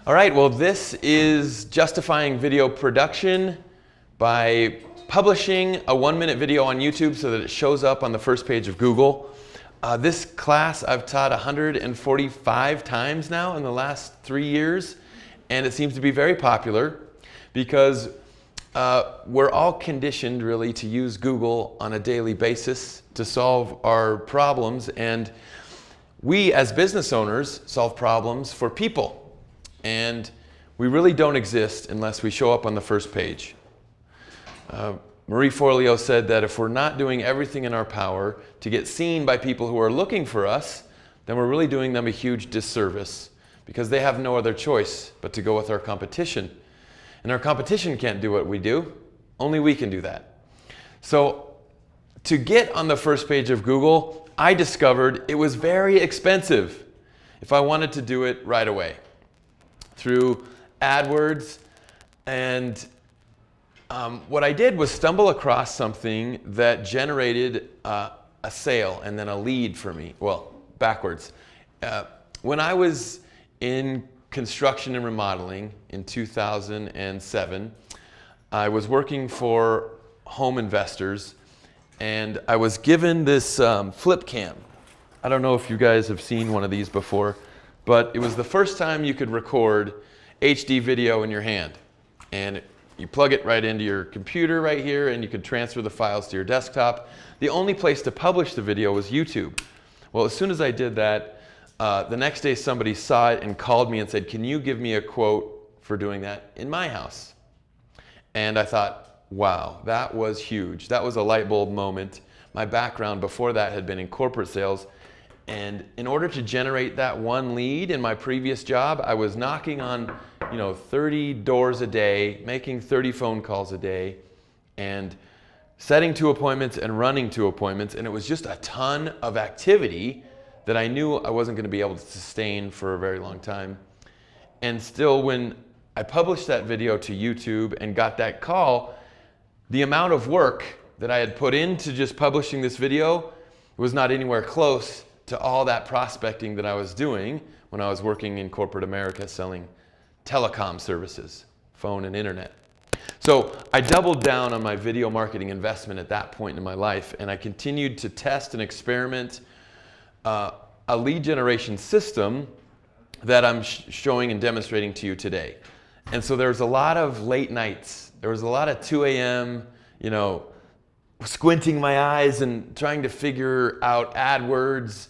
All right, well, this is justifying video production by publishing a 1-minute video on YouTube so that it shows up on the first page of Google. This class I've taught 145 times now in the last 3 years, and it seems to be very popular because we're all conditioned really to use Google on a daily basis to solve our problems, and we as business owners solve problems for people. And we really don't exist unless we show up on the first page. Marie Forleo said that if we're not doing everything in our power to get seen by people who are looking for us, then we're really doing them a huge disservice because they have no other choice but to go with our competition. And our competition can't do what we do. Only we can do that. So to get on the first page of Google, I discovered it was very expensive if I wanted to do it right away through AdWords. And what I did was stumble across something that generated a sale and then a lead for me. Well, backwards. When I was in construction and remodeling in 2007, I was working for home investors, and I was given this flip cam. I don't know if you guys have seen one of these before, but it was the first time you could record HD video in your hand. And you plug it right into your computer right here, and you could transfer the files to your desktop. The only place to publish the video was YouTube. Well, as soon as I did that, the next day somebody saw it and called me and said, "Can you give me a quote for doing that in my house?" And I thought, wow, that was huge. That was a light bulb moment. My background before that had been in corporate sales. And in order to generate that one lead in my previous job, I was knocking on 30 doors a day, making 30 phone calls a day, and setting 2 appointments and running 2 appointments. And it was just a ton of activity that I knew I wasn't going to be able to sustain for a very long time. And still, when I published that video to YouTube and got that call, the amount of work that I had put into just publishing this video was not anywhere close to all that prospecting that I was doing when I was working in corporate America selling telecom services, phone and internet. So I doubled down on my video marketing investment at that point in my life, and I continued to test and experiment a lead generation system that I'm showing and demonstrating to you today. And so there's a lot of late nights. There was a lot of 2 a.m., squinting my eyes and trying to figure out AdWords,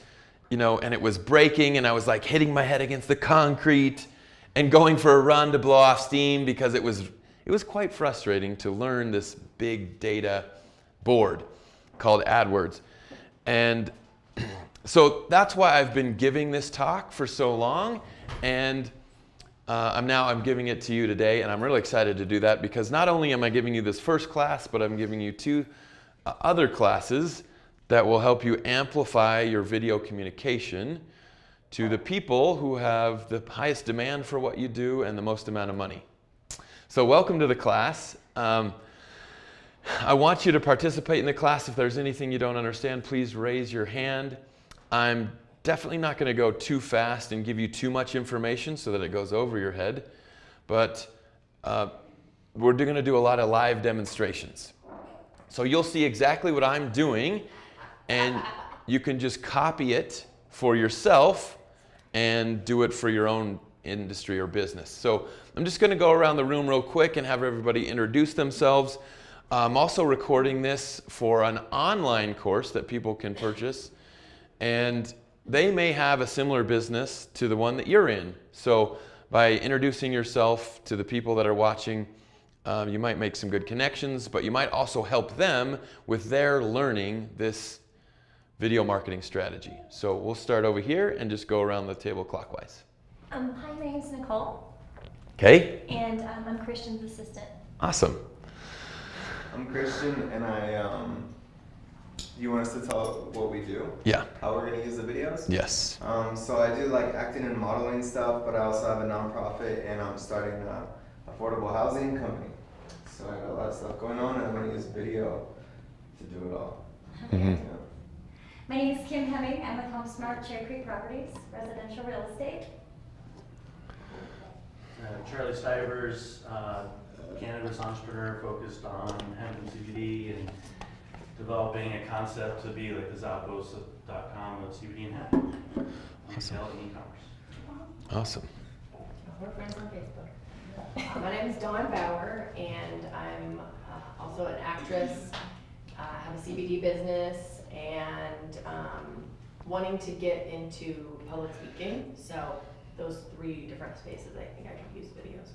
and it was breaking, and I was like hitting my head against the concrete and going for a run to blow off steam because it was quite frustrating to learn this big data board called AdWords. And so that's why I've been giving this talk for so long, and I'm giving it to you today, and I'm really excited to do that because not only am I giving you this first class, but I'm giving you 2 other classes that will help you amplify your video communication to the people who have the highest demand for what you do and the most amount of money. So welcome to the class. I want you to participate in the class. If there's anything you don't understand, please raise your hand. I'm definitely not going to go too fast and give you too much information so that it goes over your head, but we're going to do a lot of live demonstrations. So you'll see exactly what I'm doing, and you can just copy it for yourself and do it for your own industry or business. So I'm just going to go around the room real quick and have everybody introduce themselves. I'm also recording this for an online course that people can purchase, and they may have a similar business to the one that you're in. So by introducing yourself to the people that are watching, you might make some good connections, but you might also help them with their learning this video marketing strategy. So we'll start over here and just go around the table clockwise. Hi, my name's Nicole. Okay. And I'm Christian's assistant. Awesome. I'm Christian, and you want us to tell what we do? Yeah. How we're going to use the videos? Yes. So I do like acting and modeling stuff, but I also have a nonprofit, and I'm starting an affordable housing company. So I got a lot of stuff going on, and I'm going to use video to do it all. Mm-hmm. Yeah. My name is Kim Hemming. I'm with HomeSmart Cherry Creek Properties, residential real estate. Charlie Stivers, cannabis entrepreneur focused on hemp and CBD and developing a concept to be like the Zappos.com of CBD and hemp. Retail and e-commerce. Awesome. We're friends on Facebook. My name is Dawn Bauer, and I'm also an actress. I have a CBD business, and wanting to get into public speaking. So those 3 different spaces I think I could use videos for.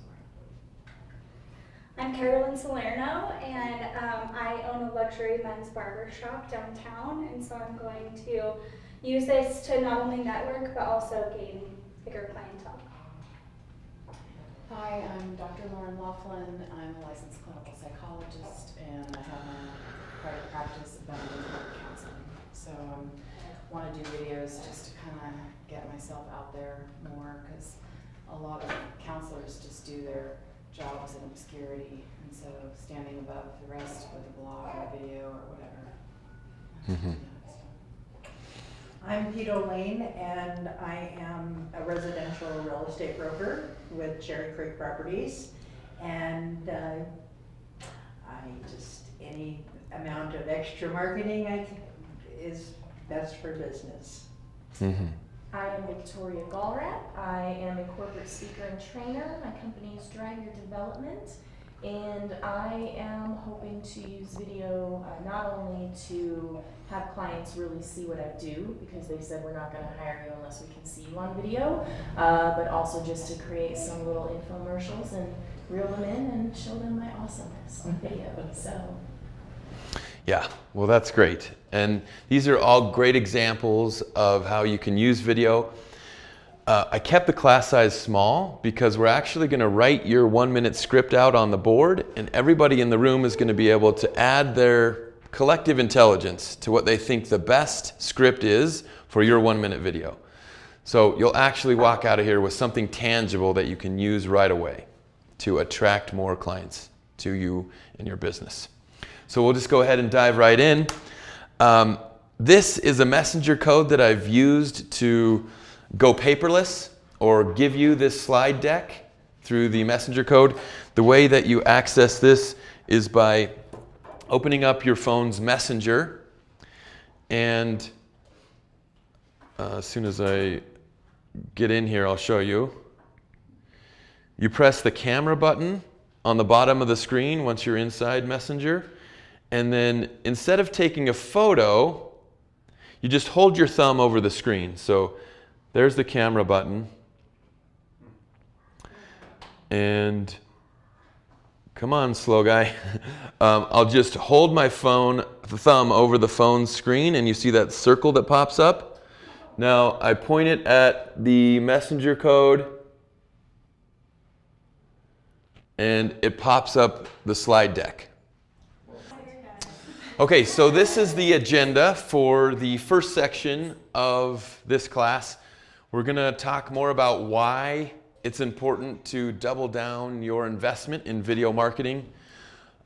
I'm Carolyn Salerno, and I own a luxury men's barber shop downtown, and so I'm going to use this to not only network but also gain bigger clientele. Hi, I'm Dr. Lauren Laughlin. I'm a licensed clinical psychologist, and I have a private practice of mental counseling. So I want to do videos just to kind of get myself out there more, because a lot of counselors just do their jobs in obscurity instead of standing above the rest with a blog or a video or whatever. Mm-hmm. I'm Pete O'Lane, and I am a residential real estate broker with Cherry Creek Properties, and any amount of extra marketing is best for business. Mm-hmm. I am Victoria Gallrat. I am a corporate speaker and trainer. My company is Drive Your Development, and I am hoping to use video not only to have clients really see what I do, because they said we're not going to hire you unless we can see you on video, but also just to create some little infomercials and reel them in and show them my awesomeness on video. So. Yeah, well, that's great. And these are all great examples of how you can use video. I kept the class size small because we're actually going to write your 1-minute script out on the board, and everybody in the room is going to be able to add their collective intelligence to what they think the best script is for your 1-minute video. So you'll actually walk out of here with something tangible that you can use right away to attract more clients to you and your business. So we'll just go ahead and dive right in. This is a messenger code that I've used to go paperless or give you this slide deck through the messenger code. The way that you access this is by opening up your phone's messenger, and as soon as I get in here, I'll show you. You press the camera button on the bottom of the screen once you're inside Messenger, and then instead of taking a photo, you just hold your thumb over the screen. So there's the camera button, and come on, slow guy. I'll just hold my thumb over the phone's screen, and you see that circle that pops up. Now I point it at the messenger code, and it pops up the slide deck. Okay, so this is the agenda for the first section of this class. We're going to talk more about why it's important to double down your investment in video marketing.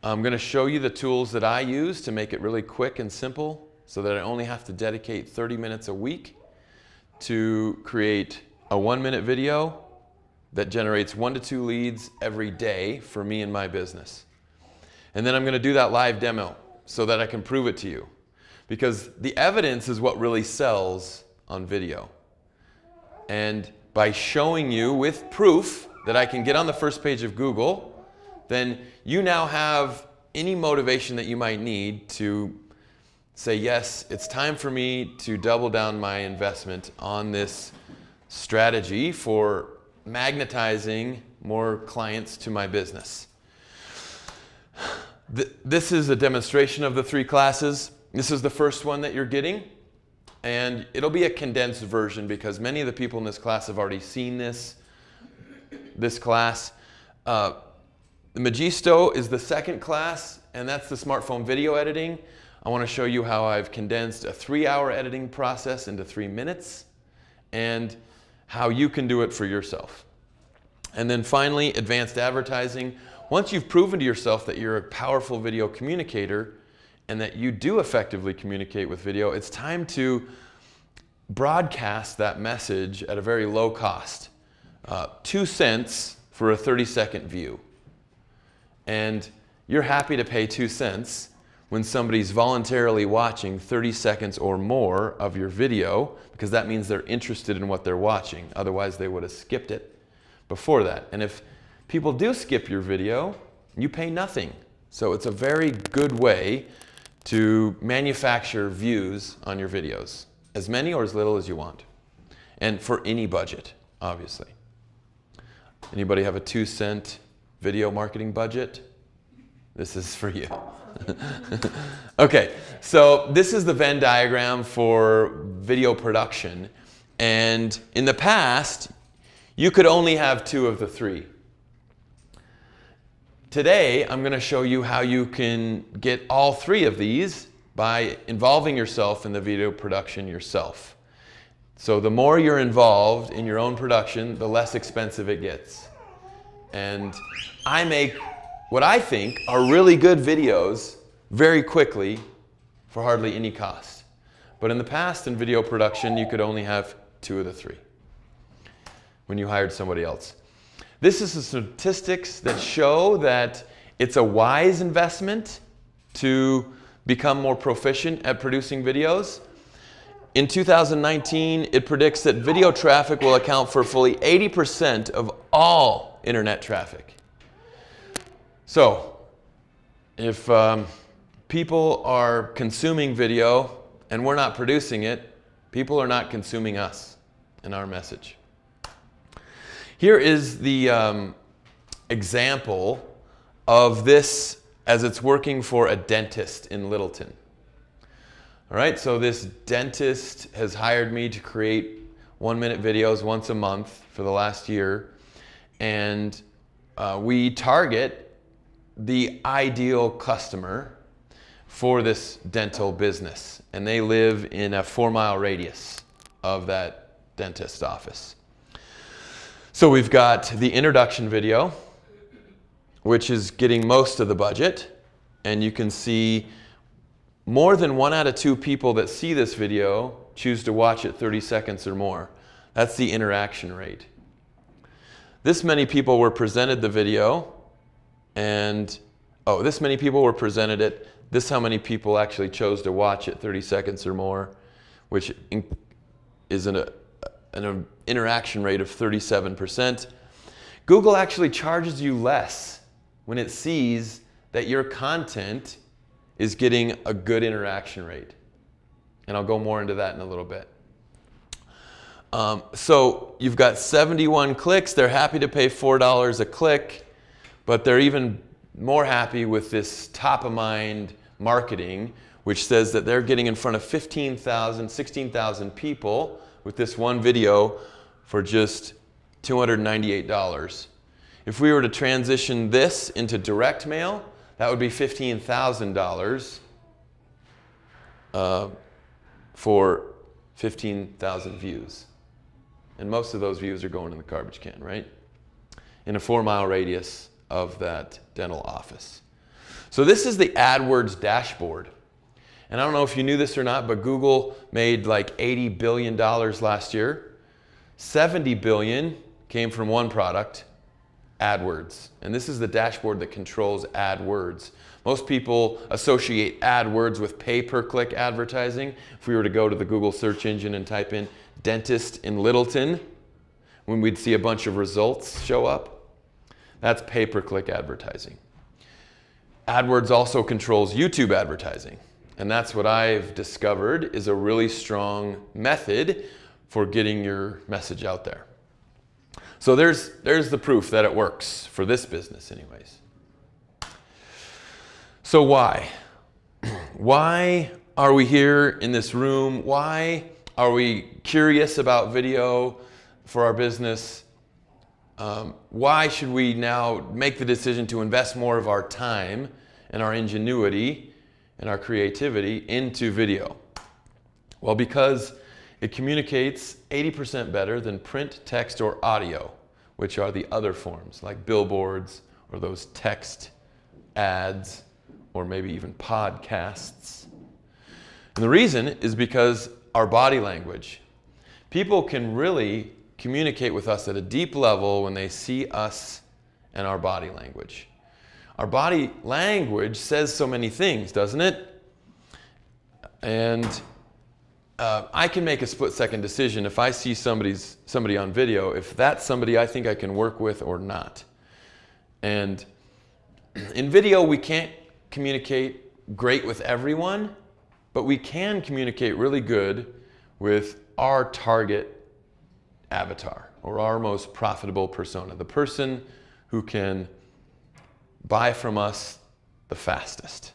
I'm going to show you the tools that I use to make it really quick and simple so that I only have to dedicate 30 minutes a week to create a 1-minute video that generates 1 to 2 leads every day for me and my business. And then I'm going to do that live demo so that I can prove it to you, because the evidence is what really sells on video. And by showing you with proof that I can get on the first page of Google, then you now have any motivation that you might need to say, yes, it's time for me to double down my investment on this strategy for magnetizing more clients to my business. This is a demonstration of the 3 classes. This is the first one that you're getting. And it'll be a condensed version because many of the people in this class have already seen this class. The Magisto is the second class, and that's the smartphone video editing. I want to show you how I've condensed a 3-hour editing process into 3 minutes and how you can do it for yourself. And then finally, advanced advertising. Once you've proven to yourself that you're a powerful video communicator and that you do effectively communicate with video, it's time to broadcast that message at a very low cost. 2 cents for a 30-second view. And you're happy to pay 2 cents when somebody's voluntarily watching 30 seconds or more of your video, because that means they're interested in what they're watching. Otherwise, they would have skipped it before that. And if people do skip your video, you pay nothing. So it's a very good way to manufacture views on your videos, as many or as little as you want, and for any budget, obviously. Anybody have a 2-cent video marketing budget? This is for you. Okay, so this is the Venn diagram for video production. And in the past, you could only have 2 of the 3. Today, I'm going to show you how you can get all 3 of these by involving yourself in the video production yourself. So the more you're involved in your own production, the less expensive it gets. And I make what I think are really good videos very quickly for hardly any cost. But in the past, in video production, you could only have 2 of the 3 when you hired somebody else. This is the statistics that show that it's a wise investment to become more proficient at producing videos. In 2019, it predicts that video traffic will account for fully 80% of all internet traffic. So, if people are consuming video and we're not producing it, people are not consuming us and our message. Here is the example of this as it's working for a dentist in Littleton. All right, so this dentist has hired me to create 1-minute videos once a month for the last year. And we target the ideal customer for this dental business. And they live in a 4-mile radius of that dentist office. So we've got the introduction video, which is getting most of the budget. And you can see more than 1 out of 2 people that see this video choose to watch it 30 seconds or more. That's the interaction rate. This many people were presented the video, and this many people were presented it. This how many people actually chose to watch it 30 seconds or more, which is an interaction rate of 37%. Google actually charges you less when it sees that your content is getting a good interaction rate. And I'll go more into that in a little bit. So you've got 71 clicks. They're happy to pay $4 a click, but they're even more happy with this top-of-mind marketing, which says that they're getting in front of 15,000, 16,000 people with this one video for just $298. If we were to transition this into direct mail, that would be $15,000 for 15,000 views. And most of those views are going in the garbage can, right? In a 4-mile radius of that dental office. So this is the AdWords dashboard. And I don't know if you knew this or not, but Google made like $80 billion last year. 70 billion came from one product, AdWords. And this is the dashboard that controls AdWords. Most people associate AdWords with pay-per-click advertising. If we were to go to the Google search engine and type in dentist in Littleton, when we'd see a bunch of results show up, that's pay-per-click advertising. AdWords also controls YouTube advertising. And that's what I've discovered is a really strong method for getting your message out there. So there's the proof that it works for this business anyways. So why? Why are we here in this room? Why are we curious about video for our business? Why should we now make the decision to invest more of our time and our ingenuity and our creativity into video? Well, because it communicates 80% better than print, text, or audio, which are the other forms like billboards or those text ads or maybe even podcasts. And the reason is because our body language. People can really communicate with us at a deep level when they see us and our body language. Our body language says so many things, doesn't it? And I can make a split-second decision if I see somebody on video, if that's somebody I think I can work with or not. And in video, we can't communicate great with everyone, but we can communicate really good with our target avatar or our most profitable persona, the person who can buy from us the fastest.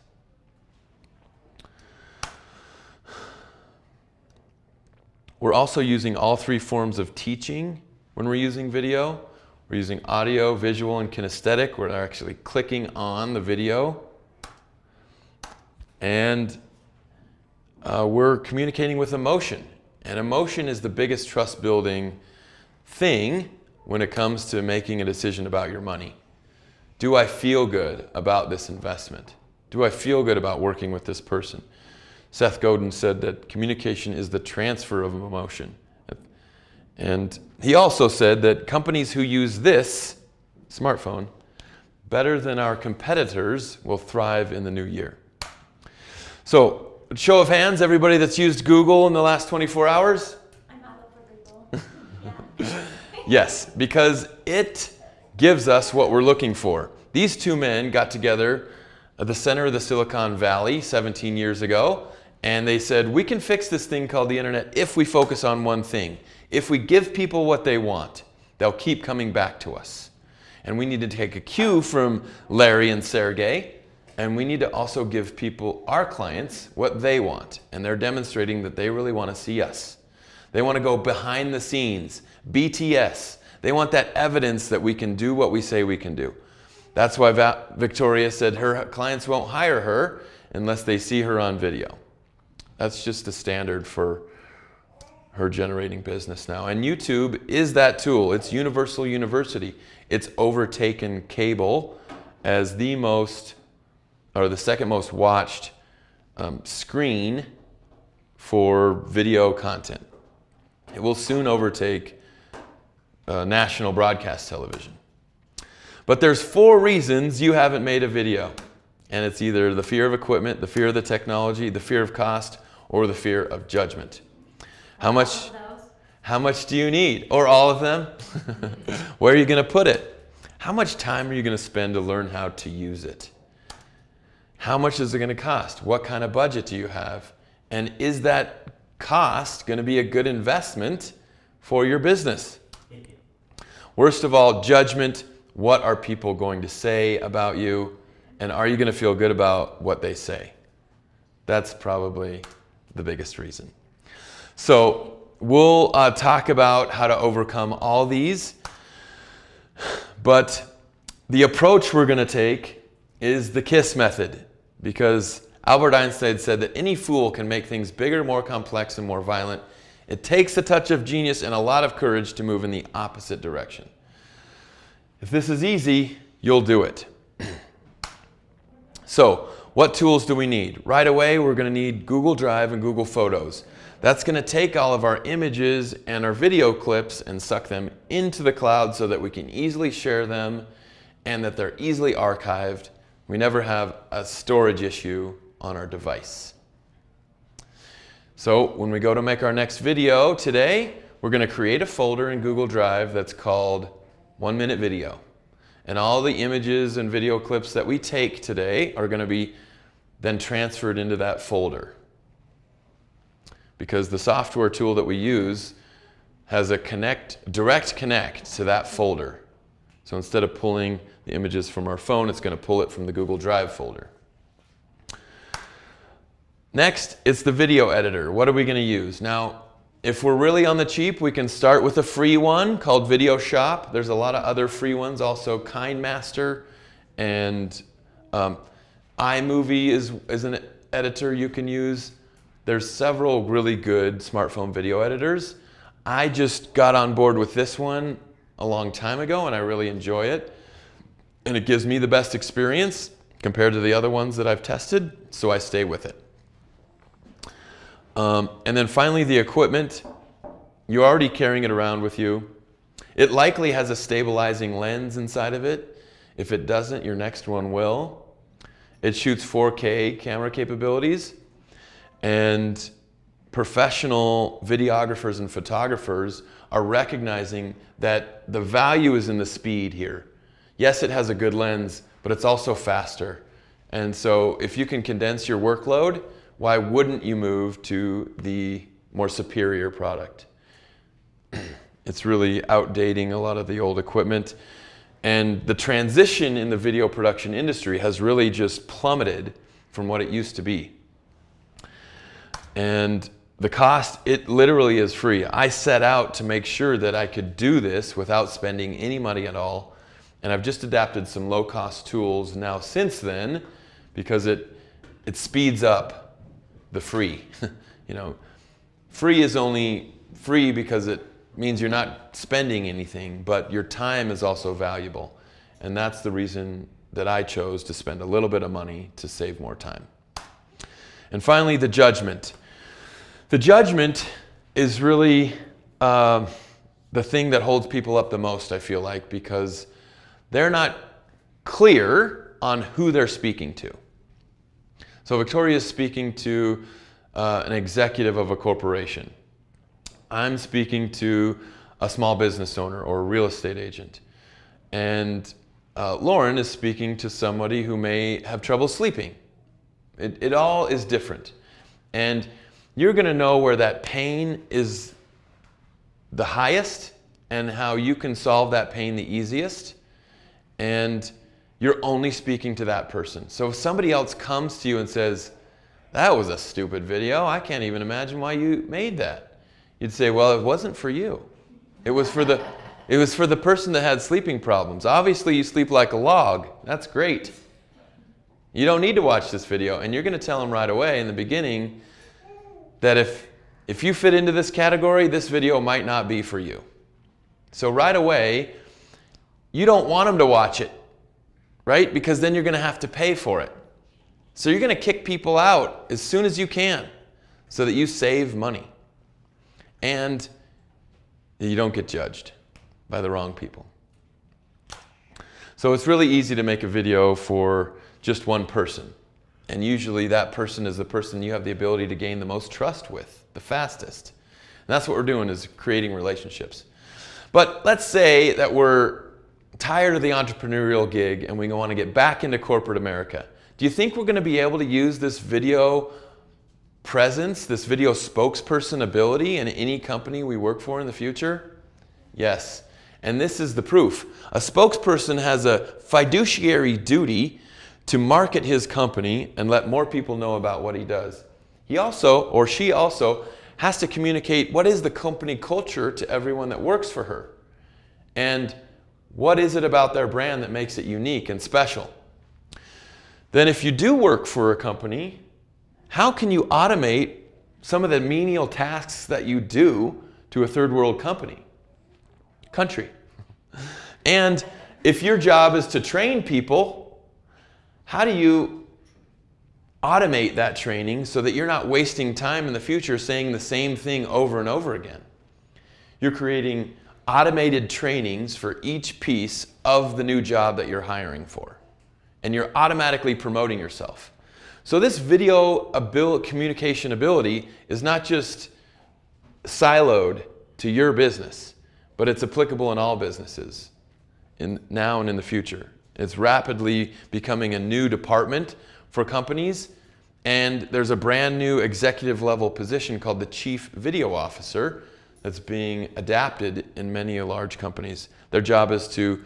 We're also using all three forms of teaching when we're using video. We're using audio, visual, and kinesthetic. We're actually clicking on the video. And we're communicating with emotion. And emotion is the biggest trust-building thing when it comes to making a decision about your money. Do I feel good about this investment? Do I feel good about working with this person? Seth Godin said that communication is the transfer of emotion. And he also said that companies who use this smartphone better than our competitors will thrive in the new year. So, show of hands, everybody that's used Google in the last 24 hours? I'm not up for Google. Yeah. Yes, because it gives us what we're looking for. These two men got together at the center of the Silicon Valley 17 years ago, and they said, we can fix this thing called the internet if we focus on one thing. If we give people what they want, they'll keep coming back to us. And we need to take a cue from Larry and Sergey, and we need to also give people, our clients, what they want. And they're demonstrating that they really want to see us. They want to go behind the scenes, BTS. They want that evidence that we can do what we say we can do. That's why Victoria said her clients won't hire her unless they see her on video. That's just a standard for her generating business now. And YouTube is that tool. It's universal university. It's overtaken cable as the most, or the second most watched screen for video content. It will soon overtake national broadcast television. But there's 4 reasons you haven't made a video. And it's either the fear of equipment, the fear of the technology, the fear of cost, or the fear of judgment. How much do you need? Or all of them? Where are you going to put it? How much time are you going to spend to learn how to use it? How much is it going to cost? What kind of budget do you have? And is that cost going to be a good investment for your business? Worst of all, judgment. What are people going to say about you? And are you going to feel good about what they say? That's probably the biggest reason. So we'll talk about how to overcome all these. But the approach we're going to take is the KISS method, because Albert Einstein said that any fool can make things bigger, more complex, and more violent. It takes a touch of genius and a lot of courage to move in the opposite direction. If this is easy, you'll do it. So, what tools do we need? Right away, we're going to need Google Drive and Google Photos. That's going to take all of our images and our video clips and suck them into the cloud so that we can easily share them and that they're easily archived. We never have a storage issue on our device. So when we go to make our next video today, we're going to create a folder in Google Drive that's called 1 Minute Video. And all the images and video clips that we take today are going to be then transferred into that folder. Because the software tool that we use has a direct connect to that folder. So instead of pulling the images from our phone, it's going to pull it from the Google Drive folder. Next, it's the video editor. What are we going to use? Now, if we're really on the cheap, we can start with a free one called Video Shop. There's a lot of other free ones, also KindMaster, and iMovie is an editor you can use. There's several really good smartphone video editors. I just got on board with this one a long time ago, and I really enjoy it. And it gives me the best experience compared to the other ones that I've tested, so I stay with it. And then finally, the equipment. You're already carrying it around with you. It likely has a stabilizing lens inside of it. If it doesn't, your next one will. It shoots 4K camera capabilities, and professional videographers and photographers are recognizing that the value is in the speed here. Yes, it has a good lens, but it's also faster. And so if you can condense your workload, why wouldn't you move to the more superior product? It's really outdating a lot of the old equipment. And the transition in the video production industry has really just plummeted from what it used to be. And the cost, it literally is free. I set out to make sure that I could do this without spending any money at all. And I've just adapted some low-cost tools now since then, because it speeds up the free. You know, free is only free because it means you're not spending anything, but your time is also valuable. And that's the reason that I chose to spend a little bit of money to save more time. And finally, the judgment. The judgment is really the thing that holds people up the most, I feel like, because they're not clear on who they're speaking to. So Victoria is speaking to an executive of a corporation. I'm speaking to a small business owner or a real estate agent. And Lauren is speaking to somebody who may have trouble sleeping. It all is different. And you're going to know where that pain is the highest and how you can solve that pain the easiest. And you're only speaking to that person. So if somebody else comes to you and says, "That was a stupid video. I can't even imagine why you made that." You'd say, "Well, it wasn't for you. It was for the person that had sleeping problems. Obviously you sleep like a log. That's great. You don't need to watch this video." And you're going to tell them right away in the beginning that if you fit into this category, this video might not be for you. So right away, you don't want them to watch it, right? Because then you're going to have to pay for it. So you're going to kick people out as soon as you can so that you save money. And you don't get judged by the wrong people. So it's really easy to make a video for just one person. And usually that person is the person you have the ability to gain the most trust with, the fastest. And that's what we're doing, is creating relationships. But let's say that we're tired of the entrepreneurial gig and we want to get back into corporate America. Do you think we're going to be able to use this video presence, this video spokesperson ability in any company we work for in the future? Yes. And this is the proof. A spokesperson has a fiduciary duty to market his company and let more people know about what he does. He also, or she also, has to communicate what is the company culture to everyone that works for her. And what is it about their brand that makes it unique and special? Then if you do work for a company, how can you automate some of the menial tasks that you do to a third world country? And if your job is to train people, how do you automate that training so that you're not wasting time in the future saying the same thing over and over again? You're creating automated trainings for each piece of the new job that you're hiring for. And you're automatically promoting yourself. So this video communication ability is not just siloed to your business, but it's applicable in all businesses, now and in the future. It's rapidly becoming a new department for companies, and there's a brand new executive level position called the Chief Video Officer that's being adapted in many large companies. Their job is to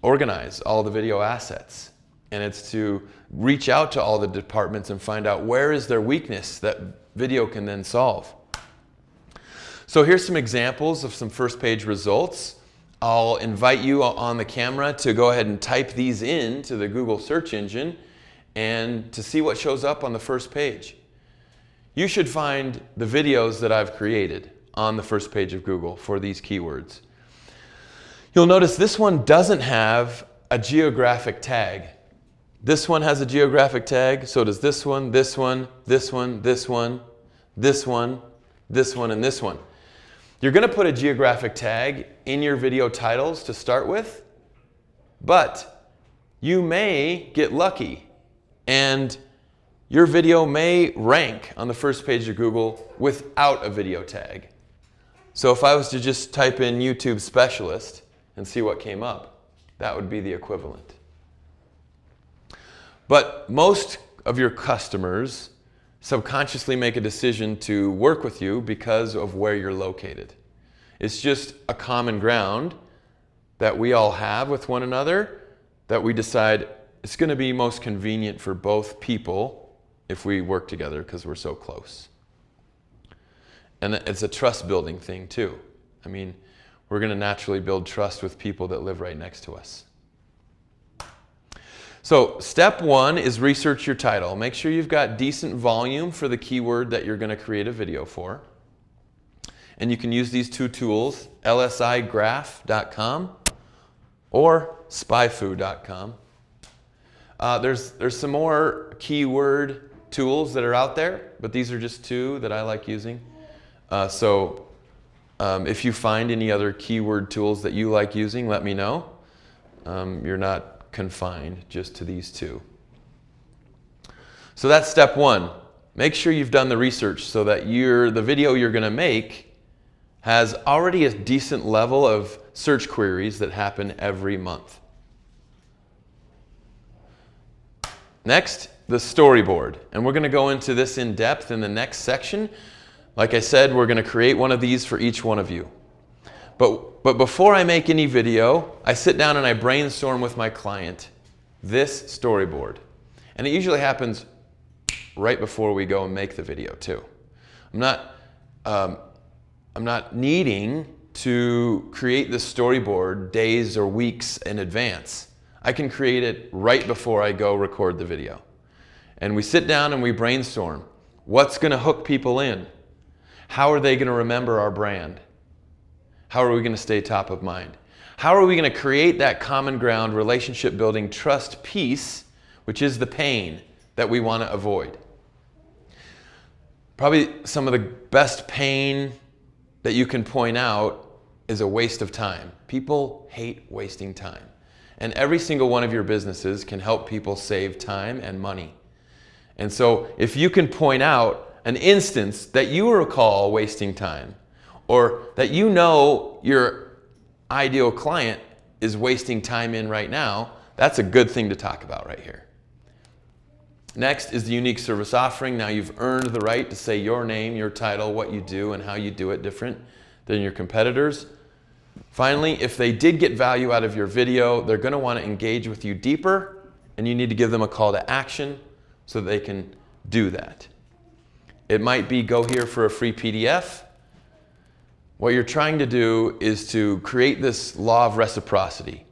organize all the video assets, and it's to reach out to all the departments and find out where is their weakness that video can then solve. So here's some examples of some first page results. I'll invite you on the camera to go ahead and type these in to the Google search engine and to see what shows up on the first page. You should find the videos that I've created on the first page of Google for these keywords. You'll notice this one doesn't have a geographic tag. This one has a geographic tag, so does this one, this one, this one, this one, this one, this one, and this one. You're going to put a geographic tag in your video titles to start with, but you may get lucky and your video may rank on the first page of Google without a video tag. So if I was to just type in YouTube specialist and see what came up, that would be the equivalent. But most of your customers subconsciously make a decision to work with you because of where you're located. It's just a common ground that we all have with one another that we decide it's going to be most convenient for both people if we work together because we're so close. And it's a trust building thing too. I mean, we're going to naturally build trust with people that live right next to us. So step one is research your title. Make sure you've got decent volume for the keyword that you're going to create a video for. And you can use these two tools, lsigraph.com or spyfoo.com. There's some more keyword tools that are out there, but these are just two that I like using. If you find any other keyword tools that you like using, let me know. You're not confined just to these two. So that's step one. Make sure you've done the research so that the video you're going to make has already a decent level of search queries that happen every month. Next, the storyboard. And we're going to go into this in depth in the next section. Like I said, we're going to create one of these for each one of you. But before I make any video, I sit down and I brainstorm with my client this storyboard. And it usually happens right before we go and make the video too. I'm not needing to create the storyboard days or weeks in advance. I can create it right before I go record the video. And we sit down and we brainstorm. What's going to hook people in? How are they going to remember our brand? How are we going to stay top of mind? How are we going to create that common ground, relationship building, trust piece, which is the pain that we want to avoid? Probably some of the best pain that you can point out is a waste of time. People hate wasting time. And every single one of your businesses can help people save time and money. And so if you can point out an instance that you recall wasting time, or that you know your ideal client is wasting time in right now, that's a good thing to talk about right here. Next is the unique service offering. Now you've earned the right to say your name, your title, what you do, and how you do it different than your competitors. Finally, if they did get value out of your video, they're going to want to engage with you deeper, and you need to give them a call to action so that they can do that. It might be go here for a free PDF. What you're trying to do is to create this law of reciprocity.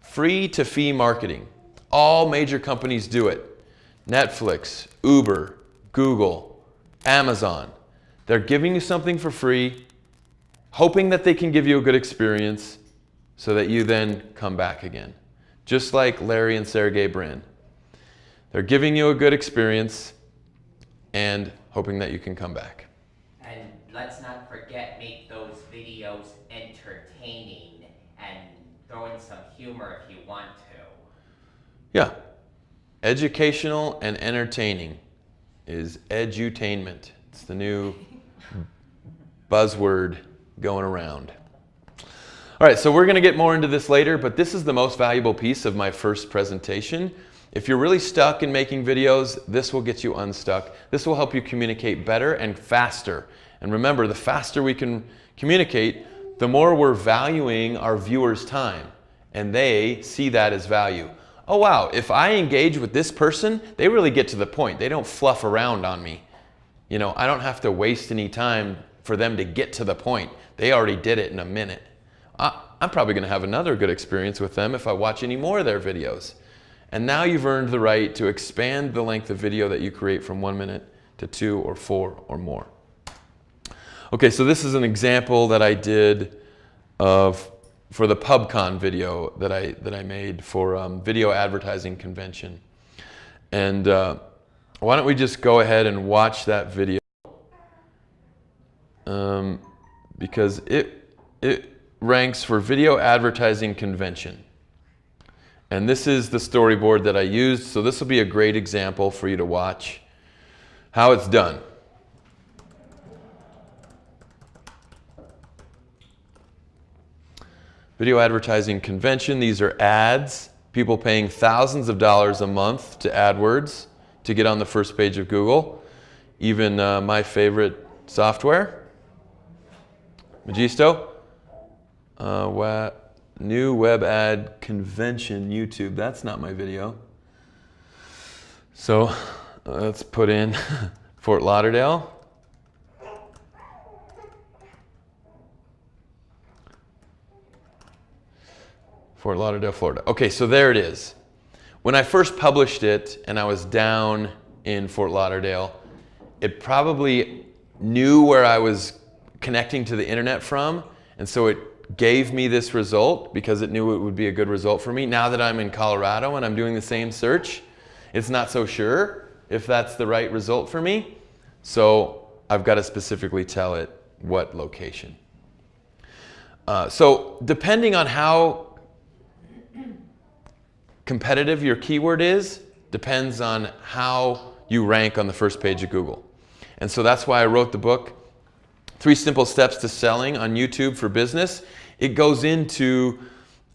Free to fee marketing. All major companies do it. Netflix, Uber, Google, Amazon. They're giving you something for free, hoping that they can give you a good experience so that you then come back again. Just like Larry and Sergey Brin. They're giving you a good experience and hoping that you can come back. And let's not forget, make those videos entertaining and throw in some humor if you want to. Yeah. Educational and entertaining is edutainment. It's the new buzzword going around. All right, so we're going to get more into this later, but this is the most valuable piece of my first presentation. If you're really stuck in making videos, this will get you unstuck. This will help you communicate better and faster. And remember, the faster we can communicate, the more we're valuing our viewers' time. And they see that as value. Oh wow, if I engage with this person, they really get to the point. They don't fluff around on me. You know, I don't have to waste any time for them to get to the point. They already did it in a minute. I'm probably going to have another good experience with them if I watch any more of their videos. And now you've earned the right to expand the length of video that you create from 1 minute to 2 or 4 or more. Okay, so this is an example that I did for the PubCon video that I made for video advertising convention. And why don't we just go ahead and watch that video, because it ranks for video advertising convention. And this is the storyboard that I used, so this will be a great example for you to watch how it's done. Video advertising convention. These are ads. People paying thousands of dollars a month to AdWords to get on the first page of Google. Even my favorite software, Magisto. New web ad convention, YouTube. That's not my video. So let's put in Fort Lauderdale. Fort Lauderdale, Florida. Okay, so there it is. When I first published it and I was down in Fort Lauderdale, it probably knew where I was connecting to the internet from, and so it gave me this result because it knew it would be a good result for me. Now that I'm in Colorado and I'm doing the same search, it's not so sure if that's the right result for me. So I've got to specifically tell it what location. So depending on how competitive your keyword is, depends on how you rank on the first page of Google. And so that's why I wrote the book, 3 Simple Steps to Selling on YouTube for Business. It goes into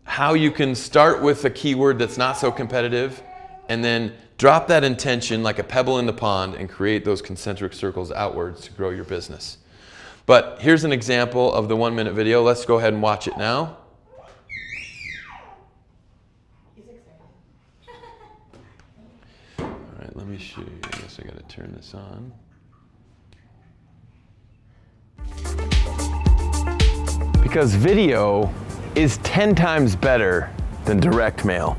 how you can start with a keyword that's not so competitive and then drop that intention like a pebble in the pond and create those concentric circles outwards to grow your business. But here's an example of the 1-minute video. Let's go ahead and watch it now. All right, let me show you. I guess I got to turn this on. Because video is 10 times better than direct mail.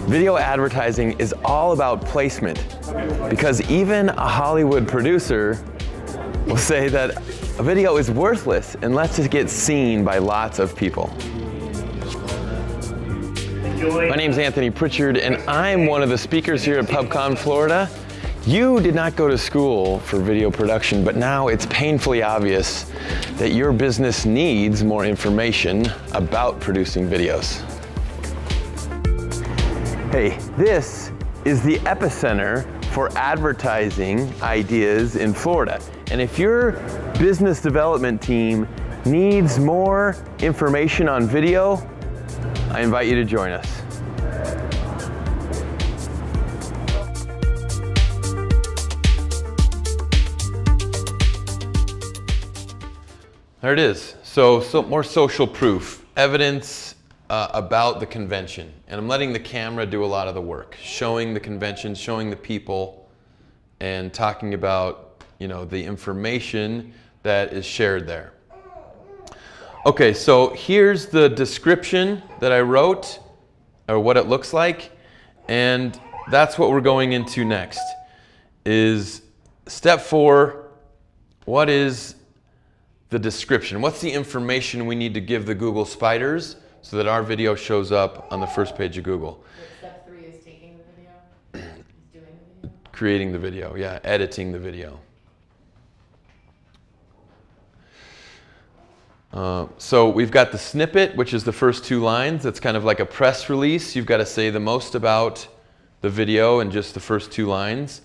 Video advertising is all about placement, because even a Hollywood producer will say that a video is worthless unless it gets seen by lots of people. My name's Anthony Prichard, and I'm one of the speakers here at PubCon Florida. You did not go to school for video production, but now it's painfully obvious that your business needs more information about producing videos. Hey, this is the epicenter for advertising ideas in Florida. And if your business development team needs more information on video, I invite you to join us. There it is. So more social proof, evidence about the convention. And I'm letting the camera do a lot of the work, showing the convention, showing the people, and talking about, you know, the information that is shared there. Okay, so here's the description that I wrote, or what it looks like, and that's what we're going into next, is step 4, what is the description? What's the information we need to give the Google spiders so that our video shows up on the first page of Google? Step 3 is taking the video, doing the video. Creating the video, yeah, editing the video. So we've got the snippet, which is the first 2 lines. That's kind of like a press release. You've got to say the most about the video in just the first 2 lines.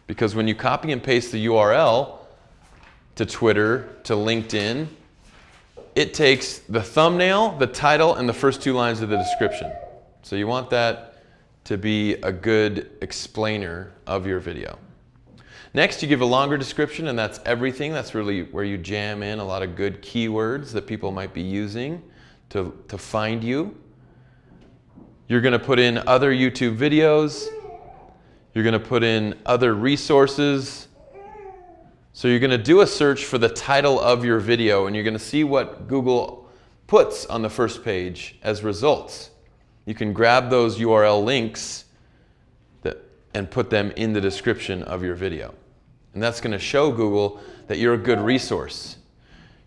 Because when you copy and paste the URL to Twitter, to LinkedIn, it takes the thumbnail, the title, and the first 2 lines of the description. So you want that to be a good explainer of your video. Next, you give a longer description, and that's everything. That's really where you jam in a lot of good keywords that people might be using to find you. You're going to put in other YouTube videos. You're going to put in other resources. So you're going to do a search for the title of your video, and you're going to see what Google puts on the first page as results. You can grab those URL links and put them in the description of your video. And that's going to show Google that you're a good resource.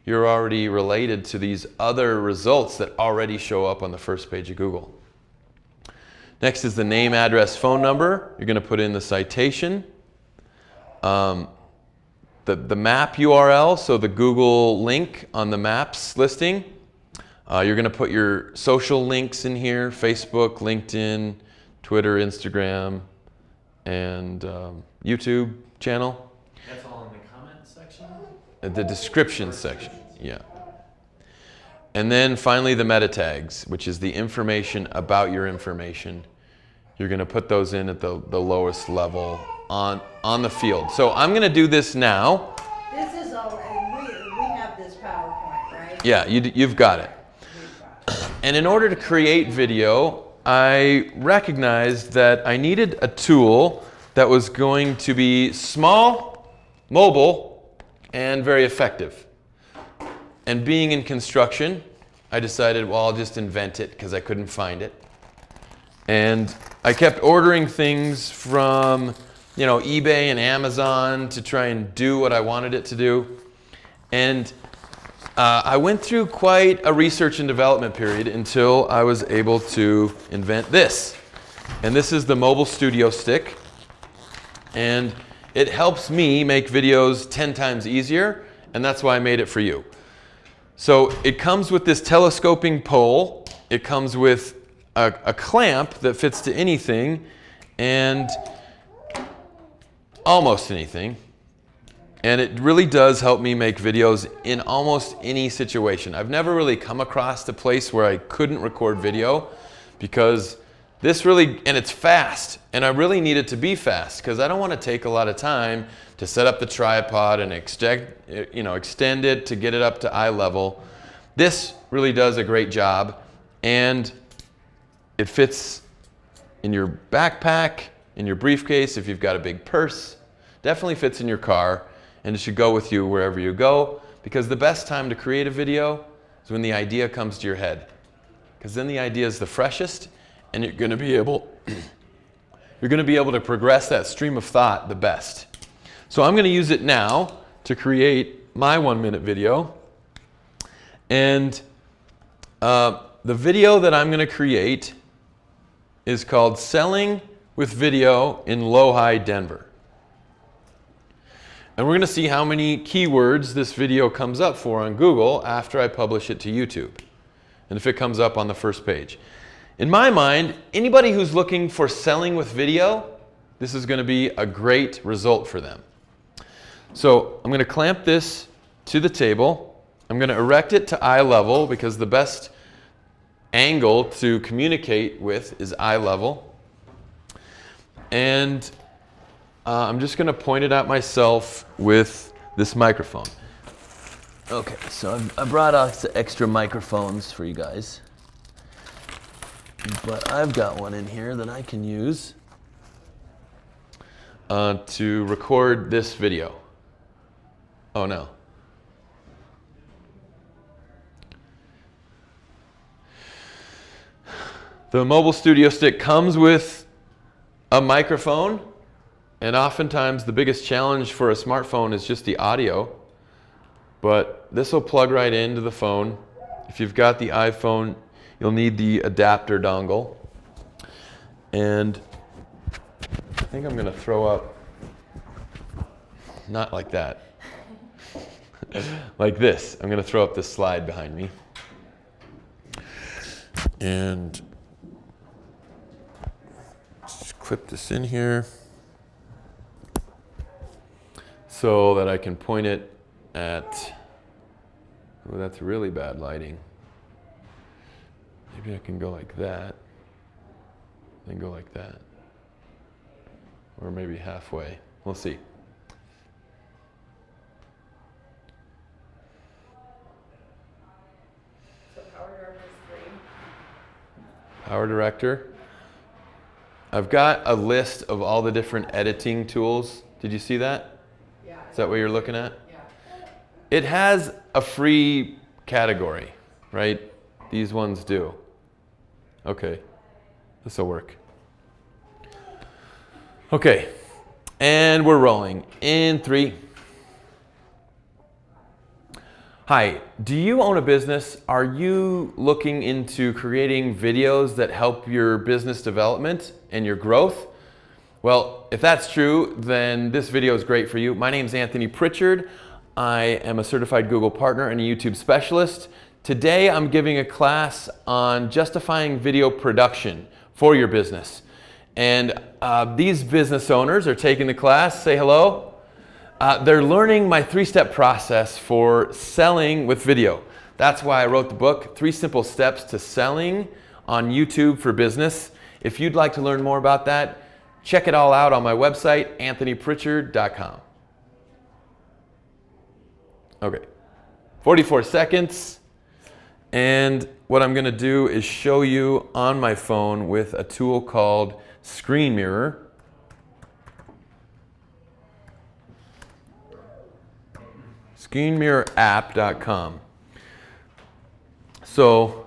You're already related to these other results that already show up on the first page of Google. Next is the name, address, phone number. You're going to put in the citation. the map URL, so the Google link on the maps listing. You're going to put your social links in here, Facebook, LinkedIn, Twitter, Instagram, and YouTube channel. That's all in the comment section? The description section, yeah. And then finally the meta tags, which is the information about your information. You're going to put those in at the lowest level on the field. So I'm going to do this now. This is all, and we have this PowerPoint, right? Yeah, you've got it. And in order to create video, I recognized that I needed a tool that was going to be small, mobile, and very effective. And being in construction, I decided, well, I'll just invent it because I couldn't find it. And I kept ordering things from, eBay and Amazon to try and do what I wanted it to do. And I went through quite a research and development period until I was able to invent this. And this is the Mobile Studio Stick. And it helps me make videos 10 times easier, and that's why I made it for you. So it comes with this telescoping pole. It comes with a clamp that fits to anything, and almost anything. And it really does help me make videos in almost any situation. I've never really come across a place where I couldn't record video, because this really, and it's fast, and I really need it to be fast because I don't want to take a lot of time to set up the tripod and extend it to get it up to eye level. This really does a great job, and it fits in your backpack, in your briefcase if you've got a big purse. Definitely fits in your car, and it should go with you wherever you go, because the best time to create a video is when the idea comes to your head, because then the idea is the freshest, and you're going to be able to progress that stream of thought the best. So I'm going to use it now to create my 1-minute video. And the video that I'm going to create is called Selling with Video in Low-High Denver. And we're going to see how many keywords this video comes up for on Google after I publish it to YouTube, and if it comes up on the first page. In my mind, anybody who's looking for selling with video, this is going to be a great result for them. So I'm going to clamp this to the table. I'm going to erect it to eye level because the best angle to communicate with is eye level. And I'm just going to point it at myself with this microphone. Okay, so I brought out extra microphones for you guys. But I've got one in here that I can use to record this video. Oh no. The Mobile Studio Stick comes with a microphone, and oftentimes the biggest challenge for a smartphone is just the audio. But this will plug right into the phone. If you've got the iPhone, you'll need the adapter dongle. And I think I'm going to throw up, not like that, like this. I'm going to throw up this slide behind me. And just clip this in here so that I can point it at, oh, that's really bad lighting. Maybe I can go like that, then go like that, or maybe halfway. We'll see. So Power Director is free. Power Director. I've got a list of all the different editing tools. Did you see that? Yeah. Is that what you're looking at? Yeah. It has a free category, right? These ones do. Okay, this will work. Okay, and we're rolling in 3. Hi, do you own a business? Are you looking into creating videos that help your business development and your growth? Well, if that's true, then this video is great for you. My name is Anthony Prichard. I am a certified Google partner and a YouTube specialist. Today I'm giving a class on justifying video production for your business. And these business owners are taking the class. Say hello. They're learning my 3-step process for selling with video. That's why I wrote the book, 3 Simple Steps to Selling on YouTube for Business. If you'd like to learn more about that, check it all out on my website, anthonyprichard.com. Okay, 44 seconds. And what I'm going to do is show you on my phone with a tool called Screen Mirror. ScreenMirrorApp.com. So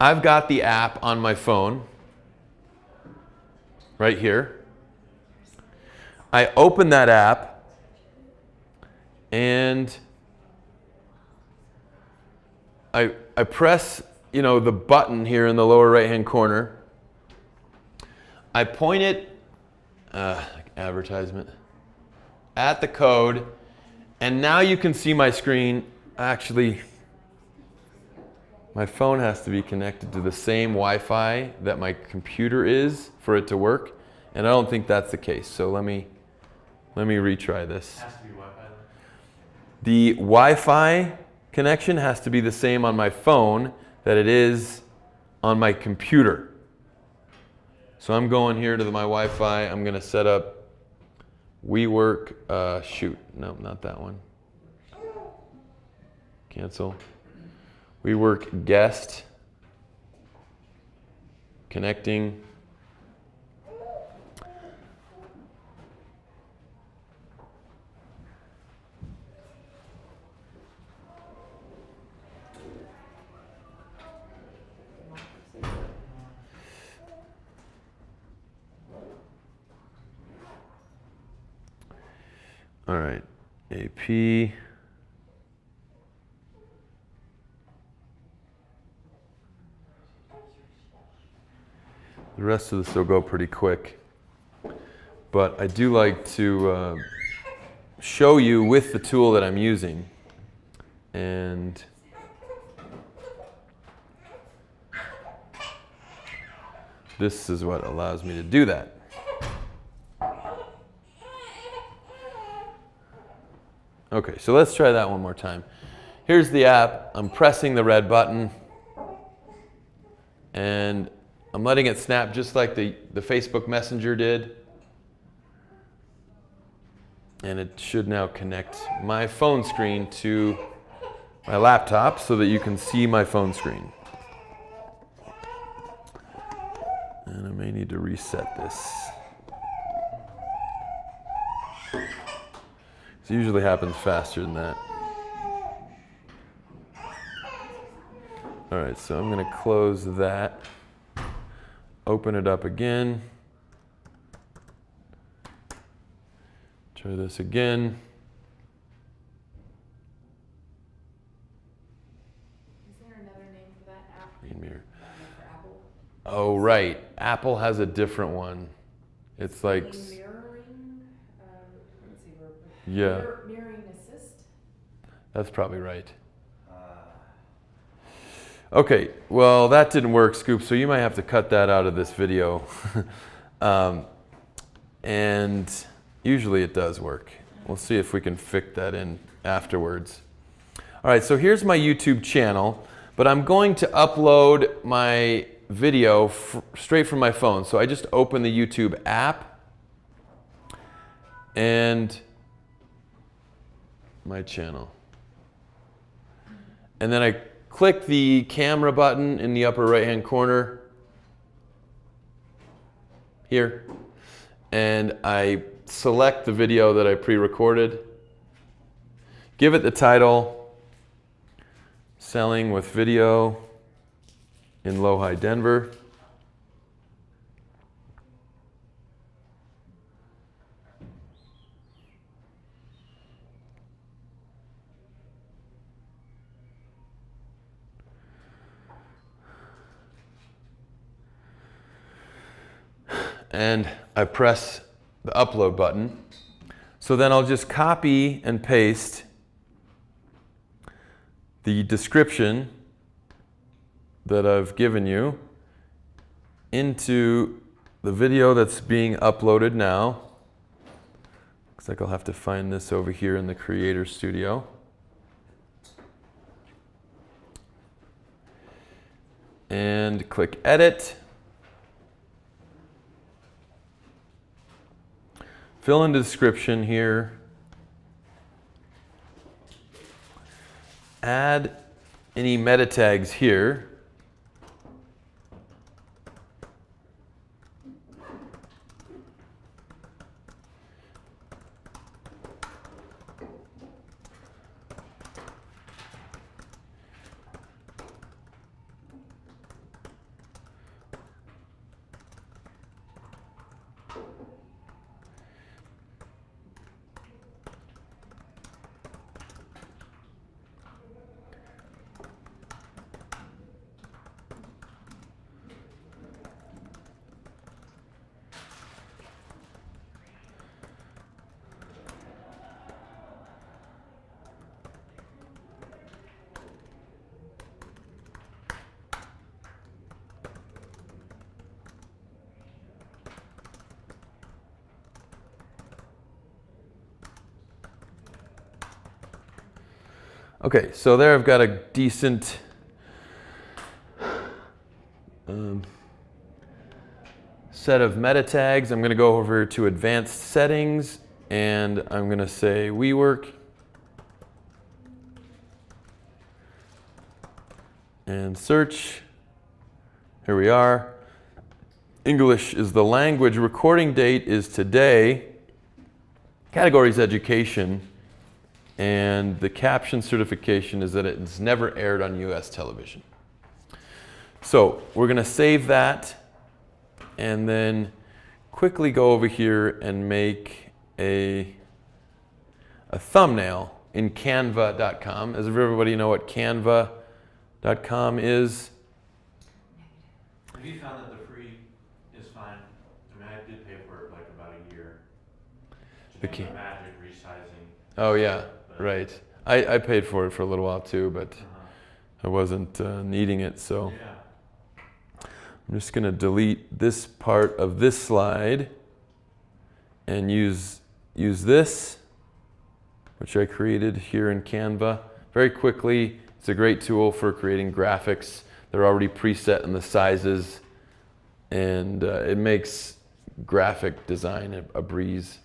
I've got the app on my phone right here. I open that app and I press, the button here in the lower right-hand corner. I point it, advertisement, at the code, and now you can see my screen. Actually, my phone has to be connected to the same Wi-Fi that my computer is for it to work, and I don't think that's the case. So let me retry this. It has to be Wi-Fi. The Wi-Fi connection has to be the same on my phone that it is on my computer. So I'm going here to my Wi-Fi. I'm going to set up WeWork. No, not that one. Cancel. WeWork guest. Connecting. All right, AP. The rest of this will go pretty quick, but I do like to show you with the tool that I'm using. And this is what allows me to do that. Okay, so let's try that one more time. Here's the app. I'm pressing the red button, and I'm letting it snap just like the Facebook Messenger did. And it should now connect my phone screen to my laptop so that you can see my phone screen. And I may need to reset this. It usually happens faster than that. All right, so I'm going to close that. Open it up again. Try this again. Is there another name for that app? Screen mirror. For Apple? Oh, right. Apple has a different one. It's like, Mirroring? Let's see. yeah, Mirroring assist? that's probably right. Okay, well, that didn't work, Scoop, so you might have to cut that out of this video. And usually it does work. We'll see if we can fit that in afterwards. All right, so here's my YouTube channel, but I'm going to upload my video straight from my phone. So I just open the YouTube app and my channel. And then I click the camera button in the upper right-hand corner here, and I select the video that I pre-recorded, give it the title, Selling with Video in Low-High Denver. and I press the upload button. So then I'll just copy and paste the description that I've given you into the video that's being uploaded now. Looks like I'll have to find this over here in the Creator Studio. And click Edit. Fill in the description here. Add any meta tags here. Okay, so there I've got a decent set of meta tags. I'm going to go over to advanced settings and I'm going to say WeWork. And search. Here we are. English is the language. Recording date is today. Category is education. And the caption certification is that it's never aired on US television. So we're going to save that and then quickly go over here and make a thumbnail in canva.com. Does everybody know what canva.com is? Have you found that the free is fine? I mean, I did pay for it like about a year. The magic resizing. Oh yeah, right. I paid for it for a little while too, but I wasn't needing it, so. Yeah. I'm just going to delete this part of this slide and use this, which I created here in Canva. Very quickly, it's a great tool for creating graphics. They're already preset in the sizes, and it makes graphic design a breeze.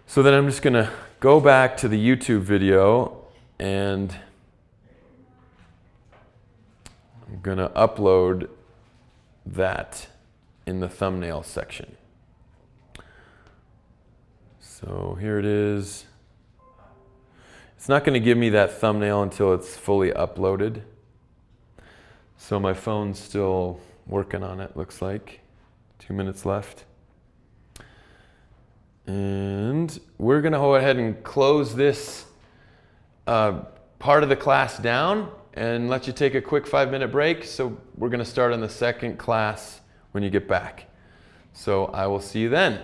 So then I'm just going to go back to the YouTube video and I'm going to upload that in the thumbnail section. So here it is. It's not going to give me that thumbnail until it's fully uploaded. So my phone's still working on it, looks like. 2 minutes left. And we're going to go ahead and close this part of the class down and let you take a quick 5-minute break. So we're going to start on the second class when you get back. So I will see you then.